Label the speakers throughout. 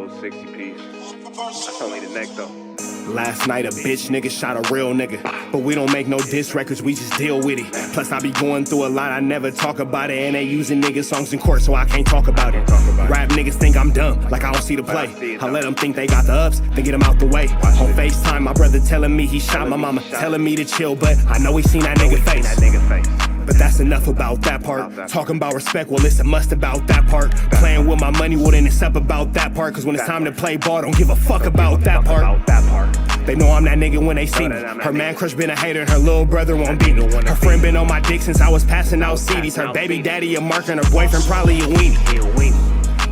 Speaker 1: little 60 piece. That's only the neck though.
Speaker 2: Last night a bitch nigga shot a real nigga, but we don't make no diss records, we just deal with it. Plus I be going through a lot, I never talk about it, and they using niggas songs in court, so I can't talk about it. Rap niggas think I'm dumb, like I don't see the play. I let them think they got the ups, then get them out the way. On FaceTime, my brother telling me he shot my mama, telling me to chill, but I know he seen that nigga face. But that's enough about that part. Talking about respect, well it's a must about that part. Playing with my money, well then it's up about that part. Cause when it's time to play ball, don't give a fuck about that part. They know I'm that nigga when they see me. Her man crush been a hater and her little brother won't beat me. Her friend been on my dick since I was passing out CDs. Her baby daddy a mark and her boyfriend probably a weenie.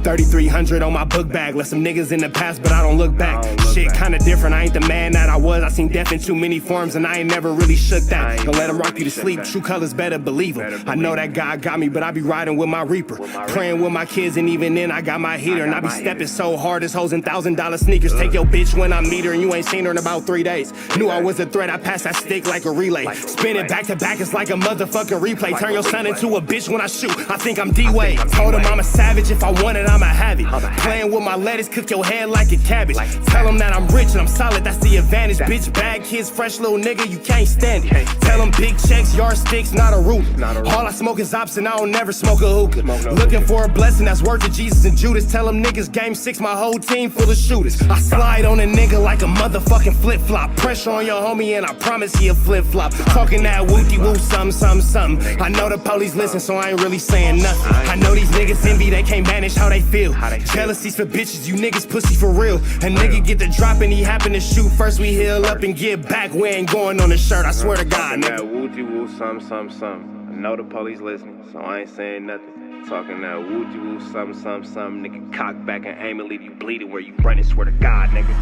Speaker 2: 3,300 on my book bag. Left some niggas in the past, but I don't look back. Shit kinda different, I ain't the man that I was. I seen death in too many forms and I ain't never really shook that. Don't let him rock you to sleep, true colors better believe him. I know that God got me, but I be riding with my reaper. Praying with my kids and even then I got my heater. And I be stepping so hard, this hoes in $1,000 sneakers. Take your bitch when I meet her and you ain't seen her in about 3 days. Knew I was a threat, I passed that stick like a relay. Spin it back to back, it's like a motherfucking replay. Turn your son into a bitch when I shoot, I think I'm D-Wade. Told him I'm a savage, if I want it, I'ma have it. Playing with my lettuce, cook your head like a cabbage. Tell them that I'm rich and I'm solid, that's the advantage. Bitch, bad kids, fresh little nigga, you can't stand it. Tell them big checks, yardsticks, not a ruler. All I smoke is ops and I don't never smoke a hookah. Looking for a blessing that's worth it, Jesus and Judas. Tell them niggas game 6, my whole team full of shooters. I slide on a nigga like a motherfucking flip-flop. Pressure on your homie and I promise he a flip-flop. Talking that wooty-woo, something. I know the police listen, so I ain't really saying nothing. I know these niggas envy, they can't manage how they feel. Jealousy's for bitches, you niggas pussy for real. A nigga get the drop and he happen to shoot. First we heal up and get back, we ain't going on the shirt, I swear to God, nigga.
Speaker 1: That wooty-woo, something. I know the police listening, so I ain't saying nothing. Talking that wooty-woo, something. Nigga, cock back and aim and leave you bleeding where you running, swear to God, nigga.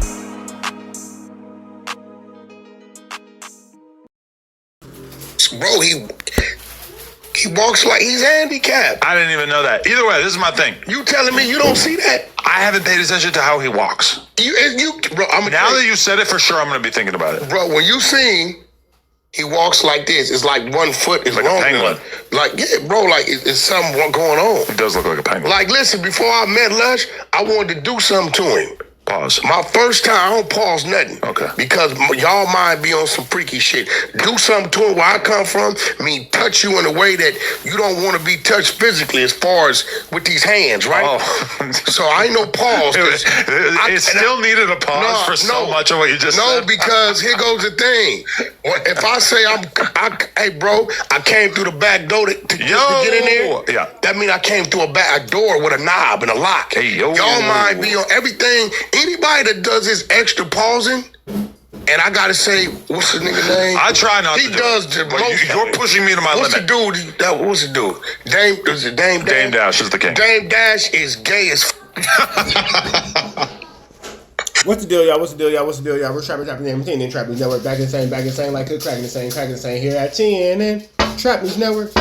Speaker 3: Bro, he walks like he's handicapped.
Speaker 4: I didn't even know that. Either way, this is my thing.
Speaker 3: You telling me you don't see that?
Speaker 4: I haven't paid attention to how he walks.
Speaker 3: Bro,
Speaker 4: now that you said it, for sure, I'm going to be thinking about it.
Speaker 3: Bro, when you seen he walks like this, it's like 1 foot is
Speaker 4: like
Speaker 3: wrong.
Speaker 4: A penguin.
Speaker 3: Like, yeah, bro, like it's something going on.
Speaker 4: He does look like a penguin.
Speaker 3: Like, listen, before I met Lush, I wanted to do something to him.
Speaker 4: Pause.
Speaker 3: My first time, I don't pause nothing.
Speaker 4: Okay.
Speaker 3: Because y'all mind be on some freaky shit. Do something to it where I come from, touch you in a way that you don't want to be touched physically as far as with these hands, right?
Speaker 4: Oh.
Speaker 3: So I ain't no pause.
Speaker 4: It still needed a pause for so much of what you just said.
Speaker 3: No, because here goes the thing. If I say hey bro, I came through the back door to get in there,
Speaker 4: yeah,
Speaker 3: that mean I came through a door with a knob and a lock.
Speaker 4: Hey, yo.
Speaker 3: Y'all mind be on everything. Anybody that does this extra pausing, and I gotta say, what's the nigga name?
Speaker 4: I try not to.
Speaker 3: He does the most.
Speaker 4: You're pushing me to my limit.
Speaker 3: What's the dude? Dame
Speaker 4: Dash is the king.
Speaker 3: Dame Dash is gay as
Speaker 2: What's the deal, y'all? We're Trap News Network, TNN Trap News Network. Back in the same, like good, cracking the same here at TNN Trap News Network.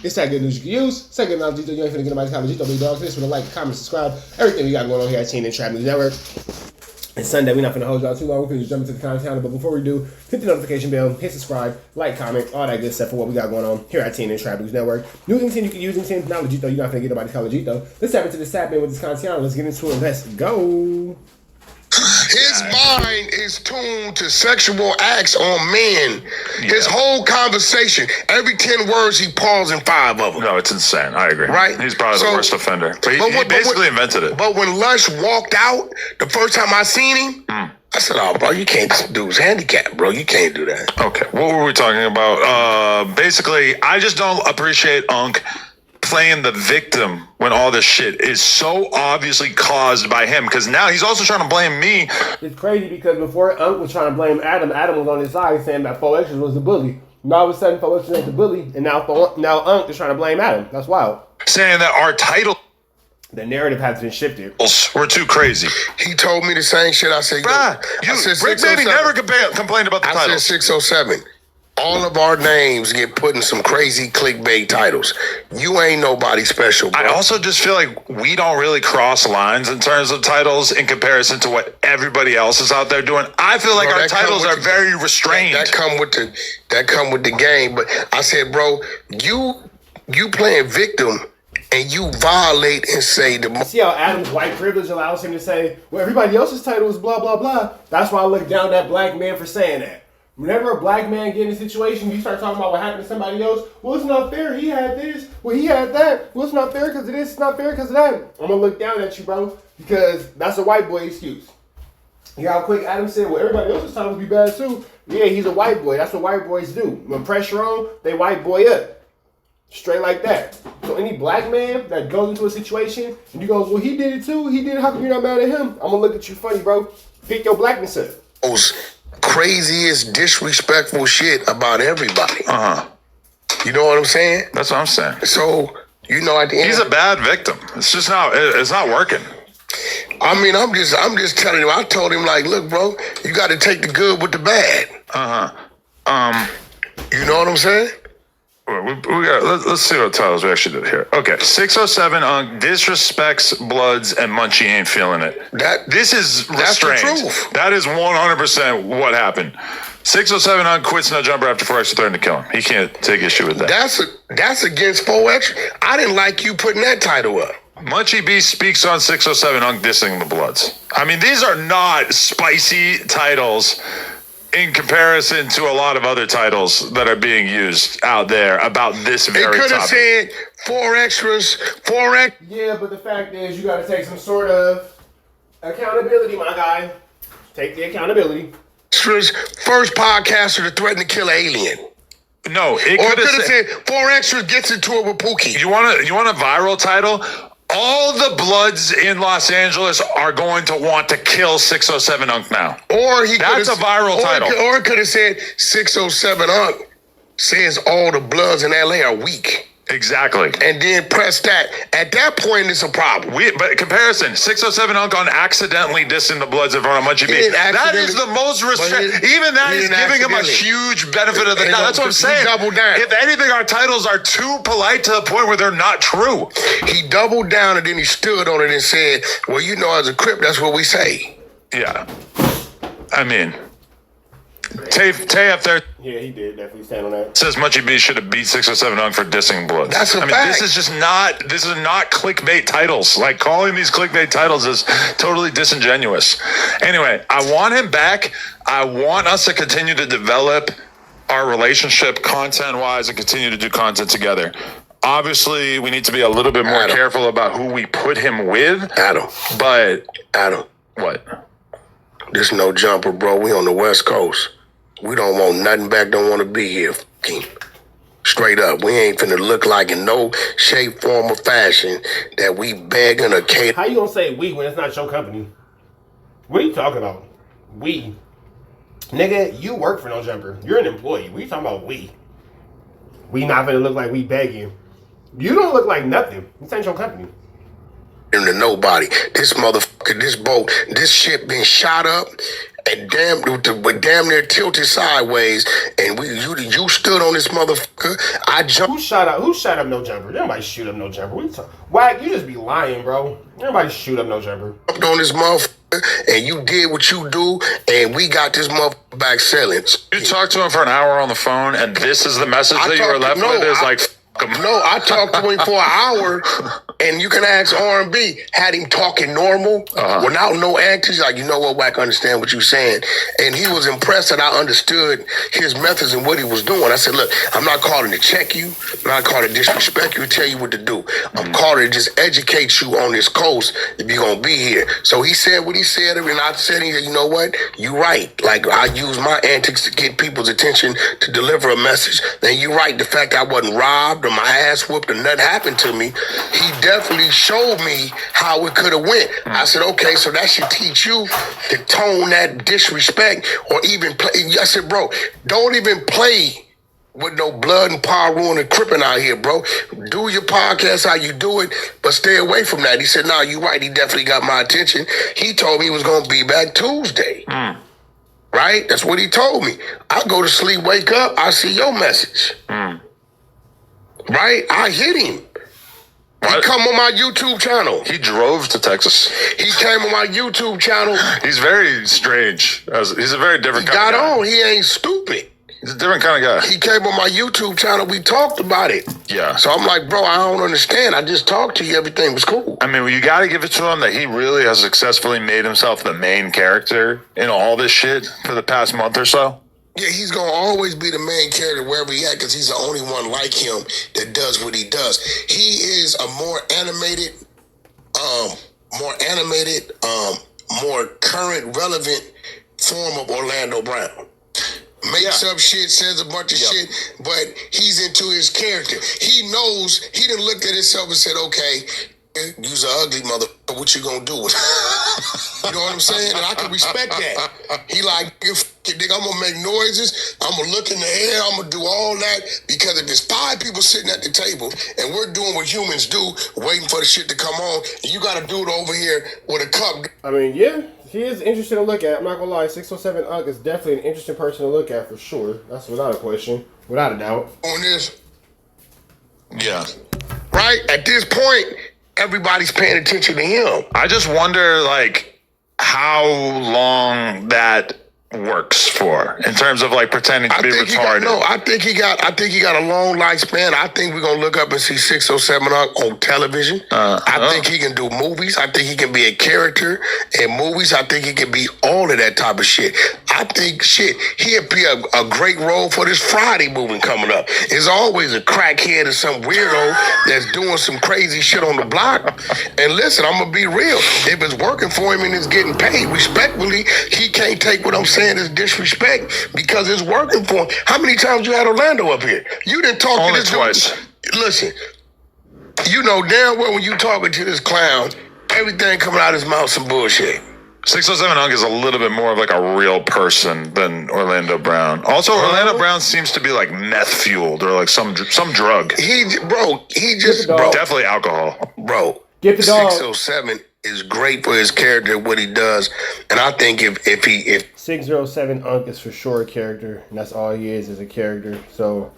Speaker 2: It's that good news you can use. It's that good knowledge you ain't finna get nobody college. Big dogs. This with a like, comment, subscribe. Everything we got going on here at TNN Trap News Network. It's Sunday. We're not finna hold y'all too long. We're finna just jump into the content. But before we do, hit the notification bell, hit subscribe, like, comment, all that good stuff for what we got going on here at TNN Trap News Network. New things you can use, and knowledge you're not finna get nobody college. Let's tap into the sap man with this content. Let's get into it. Let's go.
Speaker 3: His mind is tuned to sexual acts on men. Yeah. His whole conversation, every 10 words he pausing 5 of them.
Speaker 4: No, it's insane. I agree.
Speaker 3: Right?
Speaker 4: He's probably the worst offender. But he basically invented it.
Speaker 3: But when Lush walked out, the first time I seen him, I said, oh, bro, you can't do his handicap, bro. You can't do that.
Speaker 4: Okay. What were we talking about? Basically, I just don't appreciate Unc playing the victim when all this shit is so obviously caused by him, because now he's also trying to blame me.
Speaker 2: It's crazy because before Unc was trying to blame Adam was on his side saying that 4X's was the bully. Now all of a sudden 4X's ain't the bully, and now Unc is trying to blame Adam. That's wild.
Speaker 4: Saying that our title,
Speaker 2: the narrative has been shifted.
Speaker 4: We're too crazy.
Speaker 3: He told me the same shit. I said,
Speaker 4: Rick Baby never complained about the title.
Speaker 3: I said 607. All of our names get put in some crazy clickbait titles. You ain't nobody special, bro.
Speaker 4: I also just feel like we don't really cross lines in terms of titles in comparison to what everybody else is out there doing. I feel like our titles are very restrained.
Speaker 3: That come with the game. But I said, bro, you playing victim and you violate and say
Speaker 2: See how Adam's white privilege allows him to say, well, everybody else's title is blah, blah, blah. That's why I look down at black man for saying that. Whenever a black man get in a situation, you start talking about what happened to somebody else. Well, it's not fair. He had this. Well, he had that. Well, it's not fair because of this. It's not fair because of that. I'm going to look down at you, bro, because that's a white boy excuse. You know how quick Adam said, well, everybody else's title would be bad too. Yeah, he's a white boy. That's what white boys do. When pressure on, they white boy up. Straight like that. So any black man that goes into a situation and you go, well, he did it too. He did it. How come you're not mad at him? I'm going to look at you funny, bro. Pick your blackness up.
Speaker 3: Craziest, disrespectful shit about everybody. You know what I'm saying?
Speaker 4: That's what I'm saying.
Speaker 3: So, you know, at the end,
Speaker 4: he's a bad victim. It's just not. It's not working.
Speaker 3: I mean, I'm just telling him. I told him, like, look, bro, you got to take the good with the bad. You know what I'm saying?
Speaker 4: Let's see what titles we actually did here. Okay, 607 disrespects Bloods and Munchie ain't feeling it. This is restrained.
Speaker 3: That's the truth.
Speaker 4: That is 100% what happened. 607 quits no jumper after 4X threatened to kill him. He can't take issue with that.
Speaker 3: That's against 4X. I didn't like you putting that title up.
Speaker 4: Munchie B speaks on 607 dissing the Bloods. I mean, these are not spicy titles in comparison to a lot of other titles that are being used out there about this very topic.
Speaker 3: It could have said 4 extras, 4X.
Speaker 2: Yeah, but the fact is you got to take some sort of accountability, my guy. Take the accountability.
Speaker 3: Extras, first podcaster to threaten to kill an alien.
Speaker 4: No, it
Speaker 3: Or
Speaker 4: could have
Speaker 3: said 4 extras gets into it with Pookie.
Speaker 4: You want a viral title? All the Bloods in Los Angeles are going to want to kill 607 now.
Speaker 3: Or
Speaker 4: that's a viral title.
Speaker 3: Or it could have said 607 says all the Bloods in LA are weak.
Speaker 4: Exactly.
Speaker 3: And then press that. At that point, it's a problem.
Speaker 4: But comparison, 607 on accidentally dissing the Bloods in front of Munchie B. That is the most restrained. Even that is giving him a huge benefit of the doubt. That's what I'm saying. If anything, our titles are too polite to the point where they're not true.
Speaker 3: He doubled down and then he stood on it and said, well, you know, as a Crip, that's what we say.
Speaker 4: Yeah. I mean, Tay up there.
Speaker 2: Yeah, he did definitely stand on that.
Speaker 4: Says Munchie B should have beat 607 for dissing Bloods.
Speaker 3: That's a fact.
Speaker 4: This is not clickbait titles. Like, calling these clickbait titles is totally disingenuous. Anyway, I want him back. I want us to continue to develop our relationship content-wise and continue to do content together. Obviously, we need to be a little bit more careful about who we put him with.
Speaker 3: Adam.
Speaker 4: What?
Speaker 3: There's no jumper, bro. We on the West Coast. We don't want nothing back, don't want to be here. Straight up. We ain't finna look like in no shape, form, or fashion that we begging or catering.
Speaker 2: How you gonna say we when it's not your company? What are you talking about? We. Nigga, you work for No Jumper. You're an employee. What are you talking about we? We not finna look like we begging. You don't look like nothing. This ain't your company.
Speaker 3: To nobody. This motherfucker, this boat, this ship been shot up and damn near tilted sideways, and you stood on this motherfucker. I jumped.
Speaker 2: Who shot up No Jumper? Nobody shoot up No Jumper. Wack, you just be lying, bro. Everybody shoot up No Jumper.
Speaker 3: On this motherfucker, and you did what you do, and we got this motherfucker back selling.
Speaker 4: You talked to him for an hour on the phone, and this is the message that you were left with? Is like,
Speaker 3: no, I talked to him for an hour, and you can ask R&B, had him talking normal, without no antics, like, you know what, Wack, understand what you're saying. And he was impressed that I understood his methods and what he was doing. I said, look, I'm not calling to check you, I'm not calling to disrespect you, tell you what to do. I'm calling to just educate you on this coast if you're going to be here. So he said what he said, and I said, you know what, you're right. Like, I use my antics to get people's attention to deliver a message. And you're right, the fact I wasn't robbed or my ass whooped or nothing happened to me, he definitely showed me how it could have went. I said, okay, so that should teach you to tone that disrespect or even play. I said, bro, don't even play with no blood and power ruin and cripping out here, bro. Do your podcast how you do it, but stay away from that. He said, no, you're right. He definitely got my attention. He told me he was going to be back Tuesday. Right? That's what he told me. I go to sleep, wake up, I see your message. Right? I hit him. He come on my YouTube channel.
Speaker 4: He drove to Texas.
Speaker 3: He came on my YouTube channel.
Speaker 4: He's very strange. He's a very different kind of guy.
Speaker 3: He ain't stupid.
Speaker 4: He's a different kind of guy.
Speaker 3: He came on my YouTube channel. We talked about it.
Speaker 4: Yeah.
Speaker 3: So I'm like, bro, I don't understand. I just talked to you. Everything was cool.
Speaker 4: I mean, you got to give it to him that he really has successfully made himself the main character in all this shit for the past month or so.
Speaker 3: Yeah, he's going to always be the main character wherever he at because he's the only one like him that does what he does. He is a more animated, more current, relevant form of Orlando Brown. Makes up shit, says a bunch of shit, but he's into his character. He knows, he done looked at himself and said, okay, you's an ugly mother, what you gonna do with it? You know what I'm saying? And I can respect that. He like, nigga, I'm gonna make noises, I'm gonna look in the air, I'm gonna do all that, because if it's 5 people sitting at the table and we're doing what humans do, waiting for the shit to come on, and you got a dude over here with a cup.
Speaker 2: I mean, yeah. He is interesting to look at. I'm not gonna lie. 607 Unk is definitely an interesting person to look at for sure. That's without a question, without a doubt.
Speaker 3: On this,
Speaker 4: Yeah.
Speaker 3: right at this point, everybody's paying attention to him.
Speaker 4: I just wonder, like, how long that works for in terms of like pretending to be retarded.
Speaker 3: I think he got a long lifespan. I think we're gonna look up and see 607 on television. I think he can do movies. I think he can be a character in movies. I think he can be all of that type of shit. I think he'd be a great role for this Friday movie coming up. There's always a crackhead or some weirdo that's doing some crazy shit on the block. And listen, I'm gonna be real. If it's working for him and it's getting paid respectfully, he can't take what I'm saying is disrespect because it's working for him. How many times you had Orlando up here? You didn't talk
Speaker 4: Only
Speaker 3: to this
Speaker 4: twice.
Speaker 3: dude. Listen, you know damn well when you talking to this clown, everything coming out of his mouth some bullshit.
Speaker 4: 607 Hunk is a little bit more of like a real person than Orlando Brown. Also, Orlando Brown seems to be like meth fueled or like some drug. Definitely alcohol.
Speaker 3: Bro,
Speaker 2: Get the dog.
Speaker 3: 607 is great for his character, what he does, and I think if
Speaker 2: 607 Unk is for sure a character, and that's all he is a character. So,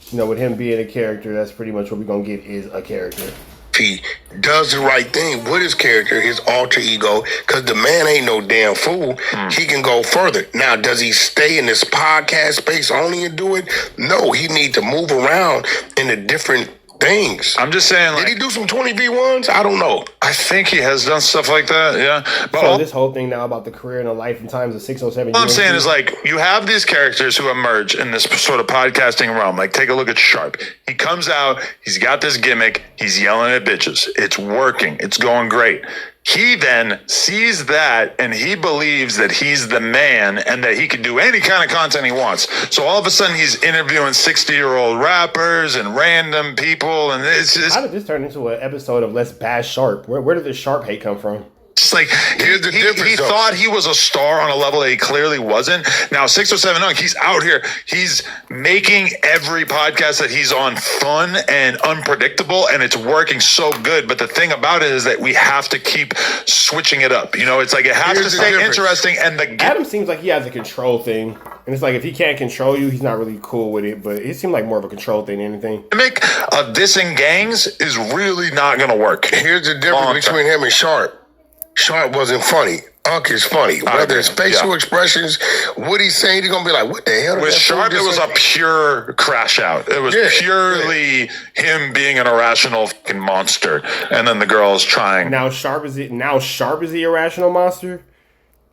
Speaker 2: you know, with him being a character, that's pretty much what we're gonna get is a character.
Speaker 3: he does the right thing with his character, his alter ego, because the man ain't no damn fool. He can go further. Now, does he stay in this podcast space only and do it? No, he need to move around in the different things.
Speaker 4: I'm just saying, like,
Speaker 3: did he do some 20v1s? I don't know.
Speaker 4: I think he has done stuff like that, yeah. But
Speaker 2: so this whole thing now about the career and the life and times of 607.
Speaker 4: All I'm saying is, like, you have these characters who emerge in this sort of podcasting realm. Like, take a look at Sharp. He comes out, he's got this gimmick, he's yelling at bitches. It's working, it's going great. He then sees that and he believes that he's the man and that he can do any kind of content he wants. So all of a sudden he's interviewing 60-year-old rappers and random people. And it's just,
Speaker 2: how did this turn into an episode of Let's Bash Sharp? Where did this Sharp hate come from?
Speaker 4: just like
Speaker 3: Here's the difference,
Speaker 4: he
Speaker 3: though.
Speaker 4: thought he was a star on a level that he clearly wasn't. Now 607 Unk, he's out here. He's making every podcast that he's on fun and unpredictable, and it's working so good. But the thing about it is that we have to keep switching it up. You know, it's like it has
Speaker 3: Here's
Speaker 4: to
Speaker 3: the
Speaker 4: stay
Speaker 3: difference.
Speaker 4: interesting. And the
Speaker 2: Adam seems like he has a control thing. And it's like if he can't control you, he's not really cool with it. But it seemed like more of a control thing than anything.
Speaker 4: gimmick of dissing gangs is really not going to work.
Speaker 3: Here's the difference between him and Sharp. Sharp wasn't funny. Unk is funny. Whether it's facial expressions, what he's saying, you're going to be like, what the hell?
Speaker 4: With Sharp, it was a pure crash out. It was purely him being an irrational fucking monster. And then the girls trying.
Speaker 2: Now Sharp is the irrational monster.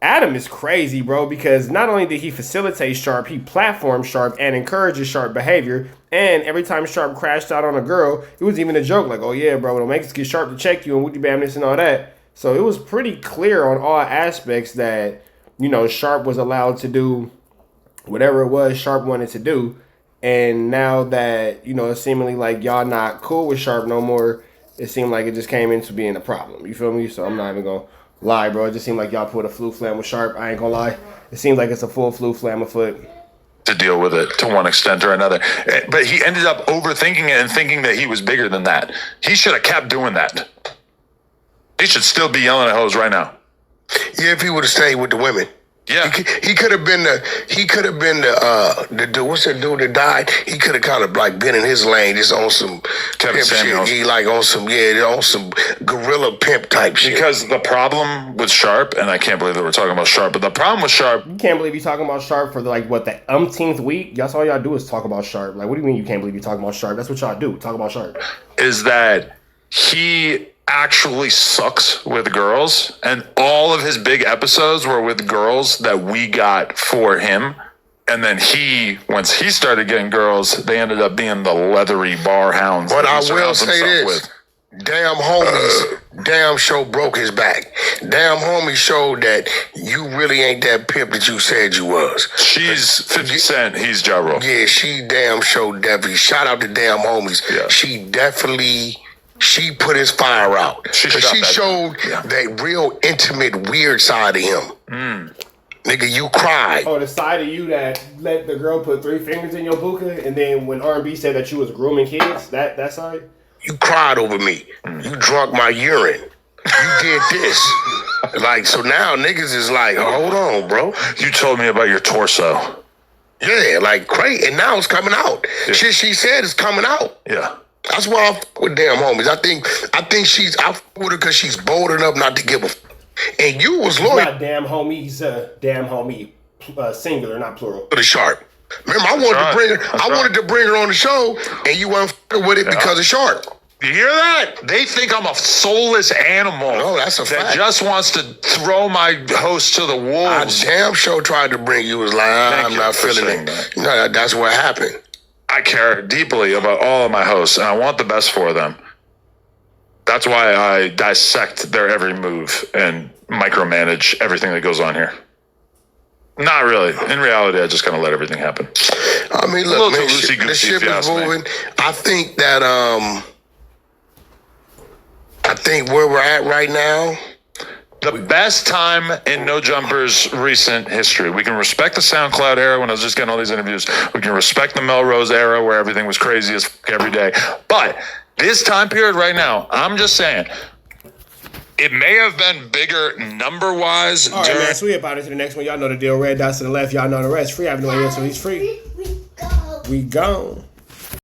Speaker 2: Adam is crazy, bro, because not only did he facilitate Sharp, he platformed Sharp and encourages Sharp behavior. And every time Sharp crashed out on a girl, it was even a joke, like, oh yeah, bro, it'll make us get Sharp to check you and woody bam this and all that. So it was pretty clear on all aspects that, you know, Sharp was allowed to do whatever it was Sharp wanted to do. And now that, you know, it's seemingly like y'all not cool with Sharp no more, it seemed like it just came into being a problem. You feel me? So I'm not even going to lie, bro. It just seemed like y'all put a flu flam with Sharp. I ain't going to lie. It seems like it's a full flu flam afoot.
Speaker 4: To deal with it to one extent or another. But he ended up overthinking it and thinking that he was bigger than that. He should have kept doing that. He should still be yelling at hoes right now.
Speaker 3: Yeah, if he would have stayed with the women.
Speaker 4: Yeah.
Speaker 3: He could have been the dude. What's that dude that died? He could have kind of like been in his lane, just on some
Speaker 4: Kevin
Speaker 3: pimp
Speaker 4: Samuels.
Speaker 3: shit. He like on some gorilla pimp type shit.
Speaker 4: Because the problem with Sharp, and I can't believe that we're talking about Sharp, but the problem with Sharp,
Speaker 2: You can't believe you're talking about Sharp for the umpteenth week. That's all y'all do is talk about Sharp. Like, what do you mean you can't believe you're talking about Sharp? That's what y'all do. Talk about Sharp.
Speaker 4: is that he actually sucks with girls, and all of his big episodes were with girls that we got for him. And then once he started getting girls, they ended up being the leathery bar hounds.
Speaker 3: But I
Speaker 4: that he
Speaker 3: will
Speaker 4: surrounds
Speaker 3: say
Speaker 4: himself
Speaker 3: this. Damn homies, damn show broke his back. Damn homie showed that you really ain't that pimp that you said you was.
Speaker 4: She's 50 Cent, he's Ja Rule.
Speaker 3: Yeah, she damn show definitely. Shout out to damn homies.
Speaker 4: Yeah.
Speaker 3: She put his fire out.
Speaker 4: She
Speaker 3: showed that real intimate, weird side of him. Nigga, you cried.
Speaker 2: Oh, the side of you that let the girl put 3 fingers in your buka, and then when R&B said that you was grooming kids, that side?
Speaker 3: You cried over me. You drunk my urine. You did this. Like, so now niggas is like, hold on, bro.
Speaker 4: You told me about your torso.
Speaker 3: Yeah, like great. And now it's coming out.
Speaker 4: Yeah.
Speaker 3: Shit she said is coming out.
Speaker 4: Yeah.
Speaker 3: That's why I fuck with damn homies. I think I fuck with her because she's bold enough not to give a fuck. And you was
Speaker 2: It's
Speaker 3: loyal
Speaker 2: not damn homies, damn homie, singular, not plural.
Speaker 3: to the Sharp. Remember, I wanted to bring her on the show, and you weren't fucking with it because of Sharp.
Speaker 4: You hear that? They think I'm a soulless animal.
Speaker 3: No, that's a
Speaker 4: that
Speaker 3: fact.
Speaker 4: just wants to throw my host to the
Speaker 3: I
Speaker 4: wolves.
Speaker 3: damn sure tried to bring you. Was like,
Speaker 4: Thank
Speaker 3: I'm
Speaker 4: you
Speaker 3: not
Speaker 4: for
Speaker 3: feeling
Speaker 4: saying
Speaker 3: it.
Speaker 4: that.
Speaker 3: No, that's what happened.
Speaker 4: I care deeply about all of my hosts, and I want the best for them. That's why I dissect their every move and micromanage everything that goes on here. Not really. In reality, I just kind of let everything happen.
Speaker 3: I mean,
Speaker 4: A
Speaker 3: look,
Speaker 4: little
Speaker 3: man,
Speaker 4: too loosey-goosey,
Speaker 3: the ship
Speaker 4: if you
Speaker 3: is
Speaker 4: ask me.
Speaker 3: moving. I think that I think where we're at right now.
Speaker 4: The best time in No Jumper's recent history. We can respect the SoundCloud era when I was just getting all these interviews. We can respect the Melrose era where everything was crazy as fuck every day. But this time period right now, I'm just saying, it may have been bigger number-wise.
Speaker 2: All right, man, so we about it to the next one. Y'all know the deal. Red dots to the left. Y'all know the rest. Free Avenue AM, so he's free. We gone.